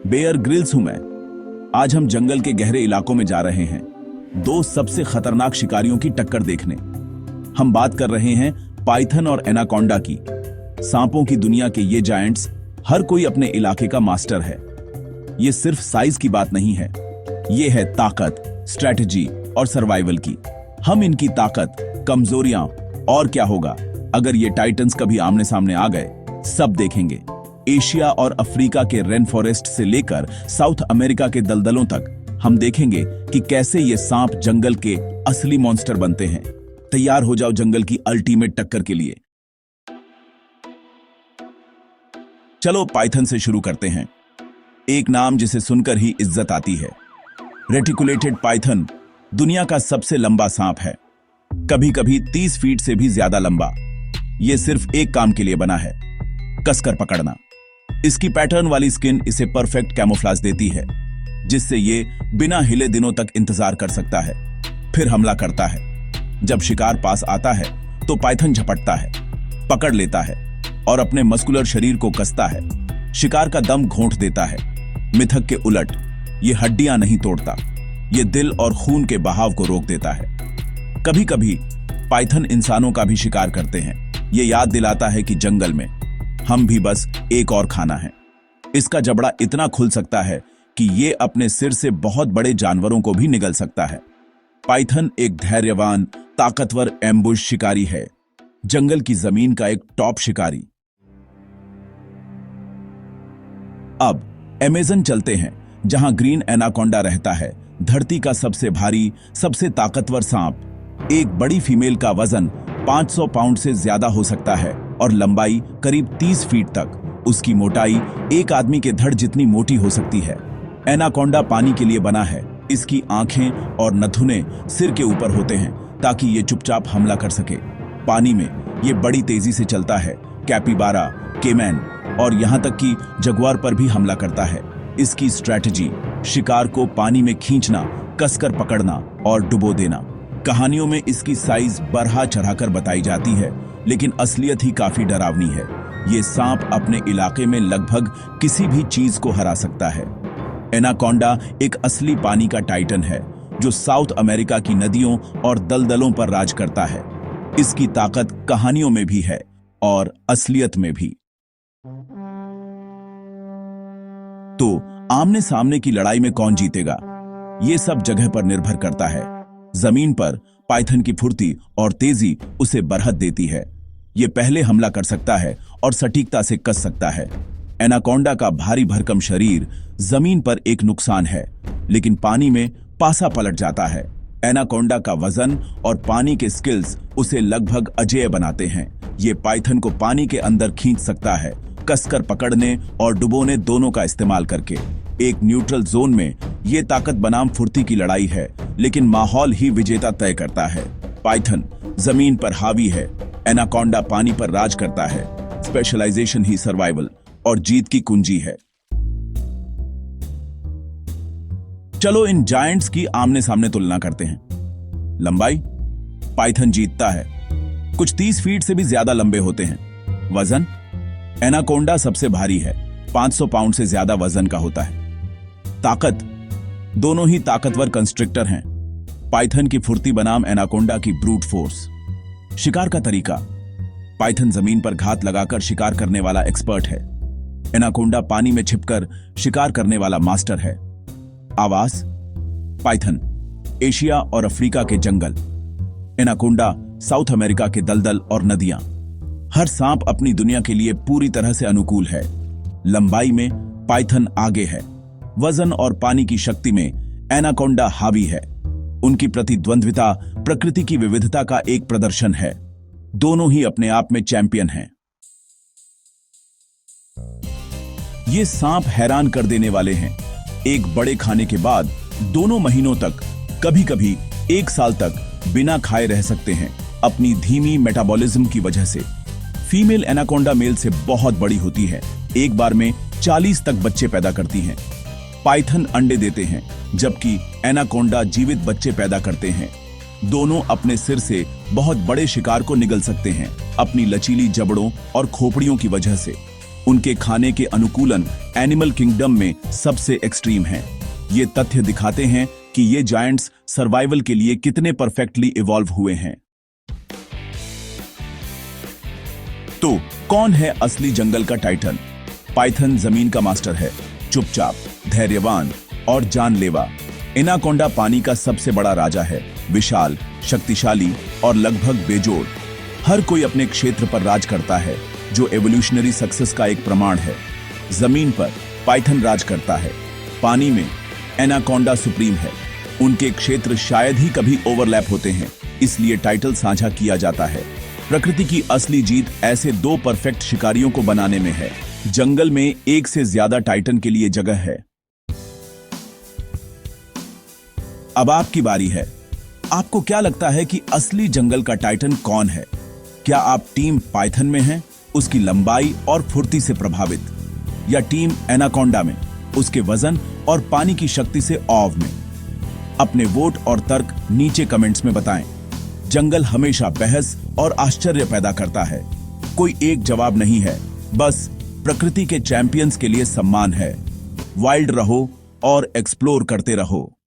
Bear Grylls हूं मैं। आज हम जंगल के गहरे इलाकों में जा रहे हैं, दो सबसे खतरनाक शिकारियों की टक्कर देखने। हम बात कर रहे हैं पाइथन और एनाकोंडा की। सांपों की दुनिया के ये जायंट्स, हर कोई अपने इलाके का मास्टर है। ये सिर्फ साइज की बात नहीं है, ये है ताकत, स्ट्रेटजी और सर्वाइवल की। हम इनकी ताकत, कमजोरियां और क्या होगा अगर ये टाइटन्स कभी आमने सामने आ गए, सब देखेंगे। एशिया और अफ्रीका के रेन फॉरेस्ट से लेकर साउथ अमेरिका के दलदलों तक हम देखेंगे कि कैसे ये सांप जंगल के असली मॉन्स्टर बनते हैं। तैयार हो जाओ जंगल की अल्टीमेट टक्कर के लिए। चलो पाइथन से शुरू करते हैं। एक नाम जिसे सुनकर ही इज्जत आती है। रेटिकुलेटेड पाइथन दुनिया का सबसे लंबा सांप है, कभी कभी 30 फीट से भी ज्यादा लंबा। यह सिर्फ एक काम के लिए बना है, कसकर पकड़ना। इसकी पैटर्न वाली स्किन इसे परफेक्ट कैमोफ्लेज देती है, जिससे ये बिना हिले दिनों तक इंतजार कर सकता है, फिर हमला करता है। जब शिकार पास आता है तो पाइथन झपटता है, पकड़ लेता है और अपने मस्कुलर शरीर को कसता है। शिकार का दम घोंट देता है। मिथक के उलट ये हड्डियां नहीं तोड़ता, ये दिल और खून के बहाव को रोक देता है। कभी कभी पाइथन इंसानों का भी शिकार करते हैं। ये याद दिलाता है कि जंगल में हम भी बस एक और खाना है। इसका जबड़ा इतना खुल सकता है कि ये अपने सिर से बहुत बड़े जानवरों को भी निगल सकता है। पाइथन एक धैर्यवान, ताकतवर एम्बुश शिकारी है, जंगल की जमीन का एक टॉप शिकारी। अब अमेज़न चलते हैं, जहां ग्रीन एनाकोंडा रहता है, धरती का सबसे भारी, सबसे ताकतवर सांप। एक बड़ी फीमेल का वजन 500 पाउंड से ज्यादा हो सकता है और लंबाई करीब 30 फीट तक। उसकी मोटाई एक आदमी के धड़ जितनी मोटी हो सकती है। एनाकोंडा पानी के लिए बना है। इसकी आंखें और नथुने सिर के ऊपर होते हैं ताकि ये चुपचाप हमला कर सके। पानी में ये बड़ी तेजी से चलता है। कैपिबारा, केमैन और यहां तक कि जगुआर पर भी हमला करता है। इसकी स्ट्रैटेजी शिकार को पानी में खींचना, कसकर पकड़ना और डुबो देना। कहानियों में इसकी साइज बढ़ा चढ़ाकर बताई जाती है, लेकिन असलियत ही काफी डरावनी है। ये सांप अपने इलाके में लगभग किसी भी चीज को हरा सकता है। एनाकोंडा एक असली पानी का टाइटन है, जो साउथ अमेरिका की नदियों और दलदलों पर राज करता है। इसकी ताकत कहानियों में भी है और असलियत में भी। तो आमने सामने की लड़ाई में कौन जीतेगा, ये सब जगह पर निर्भर करता है। जमीन पर पाइथन की फुर्ती और तेजी उसे बरहत देती है। ये पहले हमला कर सकता है और सटीकता से कस सकता है। एनाकोंडा का भारी भरकम शरीर जमीन पर एक नुकसान है, लेकिन पानी में पासा पलट जाता है। एनाकोंडा का वजन और पानी के स्किल्स उसे लगभग अजेय बनाते हैं। ये पाइथन को पानी के अंदर खींच सकता है, कसकर पकड़ने और डुबोने दोनों का इस्तेमाल करके। एक न्यूट्रल जोन में ये ताकत बनाम फुर्ती की लड़ाई है, लेकिन माहौल ही विजेता तय करता है। पाइथन जमीन पर हावी है, एनाकोंडा पानी पर राज करता है। स्पेशलाइजेशन ही सर्वाइवल और जीत की कुंजी है। चलो इन जायंट्स की आमने सामने तुलना करते हैं। लंबाई पाइथन जीतता है, कुछ 30 फीट से भी ज्यादा लंबे होते हैं। वजन एनाकोंडा सबसे भारी है, 500 पाउंड से ज्यादा वजन का होता है। ताकत दोनों ही ताकतवर कंस्ट्रिक्टर हैं। पाइथन की फुर्ती बनाम एनाकोंडा की ब्रूट फोर्स। शिकार का तरीका पाइथन जमीन पर घात लगाकर शिकार करने वाला एक्सपर्ट है। एनाकोंडा पानी में छिपकर शिकार करने वाला मास्टर है। आवास पाइथन एशिया और अफ्रीका के जंगल, एनाकोंडा साउथ अमेरिका के दलदल और नदियां। हर सांप अपनी दुनिया के लिए पूरी तरह से अनुकूल है। लंबाई में पाइथन आगे है, वजन और पानी की शक्ति में एनाकोंडा हावी है। उनकी प्रतिद्वंद्विता प्रकृति की विविधता का एक प्रदर्शन है। दोनों ही अपने आप में चैंपियन हैं। ये सांप हैरान कर देने वाले हैं। एक बड़े खाने के बाद 2 महीनों तक, कभी कभी 1 साल तक बिना खाए रह सकते हैं, अपनी धीमी मेटाबॉलिज्म की वजह से। फीमेल एनाकोंडा मेल से बहुत बड़ी होती है, एक बार में 40 तक बच्चे पैदा करती हैं। पाइथन अंडे देते हैं, जबकि एनाकोंडा जीवित बच्चे पैदा करते हैं। दोनों अपने सिर से बहुत बड़े शिकार को निगल सकते हैं, अपनी लचीली जबड़ों और खोपड़ियों की वजह से। उनके खाने के अनुकूलन एनिमल किंगडम में सबसे एक्सट्रीम हैं। ये तथ्य दिखाते हैं कि ये जायंट्स सर्वाइवल के लिए कितने परफेक्टली इवॉल्व हुए हैं। तो कौन है असली जंगल का टाइटन? पाइथन जमीन का मास्टर है, चुपचाप, धैर्यवान और जानलेवा। एनाकोंडा पानी का सबसे बड़ा राजा है, विशाल, शक्तिशाली और लगभग बेजोड़। हर कोई अपने क्षेत्र पर राज करता है, जो एवोल्यूशनरी सक्सेस का एक प्रमाण है। जमीन पर पाइथन राज करता है, पानी में एनाकोंडा सुप्रीम है। उनके क्षेत्र शायद ही कभी ओवरलैप होते हैं, इसलिए टाइटल साझा किया जाता है। प्रकृति की असली जीत ऐसे दो परफेक्ट शिकारियों को बनाने में है। जंगल में एक से ज्यादा टाइटन के लिए जगह है। अब आपकी बारी है। आपको क्या लगता है कि असली जंगल का टाइटन कौन है? क्या आप टीम पाइथन में हैं, उसकी लंबाई और फुर्ती से प्रभावित, या टीम एनाकोंडा में, उसके वजन और पानी की शक्ति से औव में? अपने वोट और तर्क नीचे कमेंट्स में बताएं। जंगल हमेशा बहस और आश्चर्य पैदा करता है। कोई एक जवाब नहीं है, बस प्रकृति के चैंपियंस के लिए सम्मान है। वाइल्ड रहो और एक्सप्लोर करते रहो।